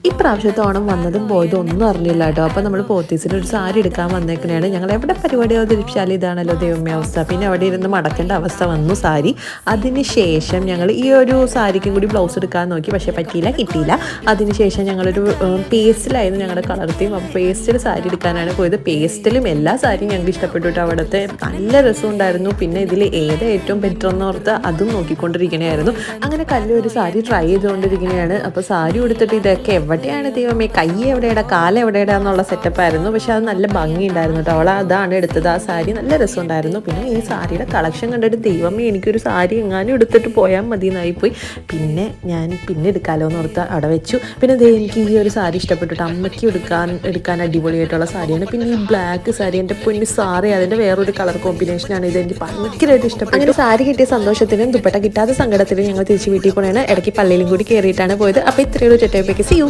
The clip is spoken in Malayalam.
ഇപ്രാവശ്യത്തെ ഓണം വന്നതും പോയതും ഒന്നും അറിഞ്ഞില്ല കേട്ടോ. അപ്പോൾ നമ്മൾ പോത്തീസിന് ഒരു സാരി എടുക്കാൻ വന്നേക്കണേണ്. ഞങ്ങൾ എവിടെ പരിപാടി അവതരിപ്പിച്ചാൽ ഇതാണല്ലോ ദൈവമേ അവസ്ഥ. പിന്നെ അവിടെ ഇരുന്ന് മടക്കേണ്ട അവസ്ഥ വന്നു സാരി. അതിനുശേഷം ഞങ്ങൾ ഈ ഒരു സാരിക്കും കൂടി ബ്ലൗസ് എടുക്കാൻ നോക്കി, പക്ഷേ പറ്റിയില്ല, കിട്ടിയില്ല. അതിനുശേഷം ഞങ്ങളൊരു പേസ്റ്റിലായിരുന്നു ഞങ്ങളുടെ കളർ തീം. അപ്പോൾ പേസ്റ്റിൽ സാരി എടുക്കാനാണ് പോയത്. പേസ്റ്റിലും എല്ലാ സാരിയും ഞങ്ങൾക്ക് ഇഷ്ടപ്പെട്ടു കേട്ടോ. അവിടുത്തെ നല്ല രസമുണ്ടായിരുന്നു. പിന്നെ ഇതിൽ ഏത് ഏറ്റവും ബെറ്റർ എന്നോർത്ത് അതും നോക്കിക്കൊണ്ടിരിക്കണമായിരുന്നു. അങ്ങനെ കല്ല് ഒരു സാരി ട്രൈ ചെയ്തുകൊണ്ടിരിക്കുകയാണ്. അപ്പോൾ സാരി കൊടുത്തിട്ട് ഇതൊക്കെ എവിടെയാണ് ദൈവമേ, കൈ എവിടെയാണ്, കാല എവിടെയാണ് എന്നുള്ള സെറ്റപ്പായിരുന്നു. പക്ഷെ അത് നല്ല ഭംഗി ഉണ്ടായിരുന്നു കേട്ടോ. അവൾ അതാണ് എടുത്തത്. ആ സാരി നല്ല രസമുണ്ടായിരുന്നു. പിന്നെ ഈ സാരിയുടെ കളക്ഷൻ കണ്ടിട്ട് ദൈവമേ എനിക്കൊരു സാരി എങ്ങാനും എടുത്തിട്ട് പോയാൽ മതി എന്നായിപ്പോയി. പിന്നെ ഞാൻ എടുക്കാമല്ലോ എന്ന് ഓർത്ത് അവിടെ വെച്ചു. പിന്നെ എനിക്ക് ഈ ഒരു സാരി ഇഷ്ടപ്പെട്ടിട്ട് അമ്മയ്ക്ക് എടുക്കാൻ അടിപൊളിയായിട്ടുള്ള സാരിയാണ്. പിന്നെ ഈ ബ്ലാക്ക് സാരി എൻ്റെ പൊന്നു സാറി, അതിൻ്റെ വേറൊരു കളർ കോമ്പിനേഷനാണ്. ഇത് എനിക്ക് ഭയങ്കരമായിട്ട് ഇഷ്ടപ്പെട്ടു. അങ്ങനെ സാരി കിട്ടിയ സന്തോഷത്തിനും ദുപ്പട്ട കിട്ടാത്ത സങ്കടത്തിലും ഞങ്ങൾ തിരിച്ച് വീട്ടിൽ പോകണേണ്. ഇടയ്ക്ക് പള്ളിയിലും കൂടി കയറിയിട്ടാണ് പോയത്. അപ്പോൾ ഇത്രയൊരു ചെറ്റപ്പേക്ക് സി യു.